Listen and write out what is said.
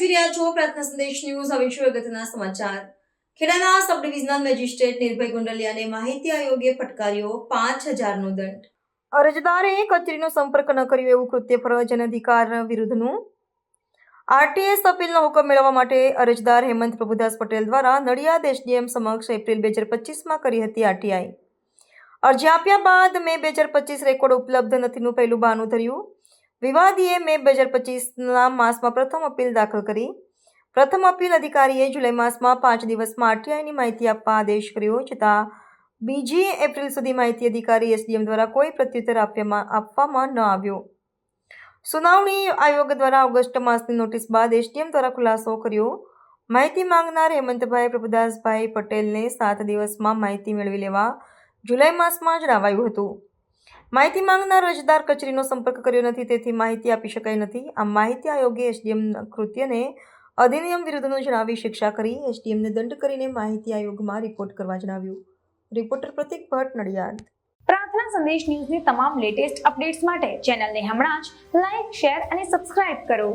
જોઈ રહ્યા છો પ્રાર્થના સંદેશ ન્યૂઝ. હવે શું અગત્યના સમાચાર. ખેડાના સબ ડિવિઝનલ મેજિસ્ટ્રેટ નિર્ભય ગુંડલિયાને માહિતી આયોગે ફટકાર્યો 5,000નો દંડ. અરજદારે કચેરીનો સંપર્ક ન કર્યો એવું કૃત્ય ફરજ અને અધિકાર વિરુદ્ધનું આરટીએસ અપીલનો હુકમ મેળવવા માટે અરજદાર હેમંત પ્રભુદાસ પટેલ દ્વારા નડિયાદ એસડીએમ સમક્ષ એપ્રિલ 2025માં કરી હતી આરટીઆઈ. અરજી આપ્યા બાદ મે 2025 રેકોર્ડ ઉપલબ્ધ નથીનું પહેલું બહાનું ધર્યું. વિવાદીએ મે 2025ના માસમાં પ્રથમ અપીલ દાખલ કરી. પ્રથમ અપીલ અધિકારીએ જુલાઈ માસમાં 5 દિવસમાં આરટીઆઈની માહિતી આપવા આદેશ કર્યો, છતાં બીજી એપ્રિલ સુધી માહિતી અધિકારી એસડીએમ દ્વારા કોઈ પ્રત્યુત્તર આપવામાં ન આવ્યો. સુનાવણી આયોગ દ્વારા ઓગસ્ટ માસની નોટિસ બાદ એસડીએમ દ્વારા ખુલાસો કર્યો. માહિતી માંગનાર હેમંતભાઈ પ્રભુદાસભાઈ પટેલને 7 દિવસમાં માહિતી મેળવી લેવા જુલાઈ માસમાં જણાવાયું હતું. માહિતી માંગનાર અરજદાર કચેરીનો સંપર્ક કર્યો નથી, તેથી માહિતી આપી શકાઈ નથી. આમ માહિતી આયોગે એસડીએમ કૃત્યને અધિનિયમ વિરુદ્ધનું જણાવી શિક્ષા કરી. એસડીએમને દંડ કરીને માહિતી આયોગમાં રિપોર્ટ કરવા જણાવ્યું. રિપોર્ટર પ્રતિક ભટ્ટ, નડિયાદ. પ્રાર્થના સંદેશ ન્યૂઝની તમામ લેટેસ્ટ અપડેટ્સ માટે ચેનલને હમણાં જ લાઈક, શેર અને સબસ્ક્રાઇબ કરો.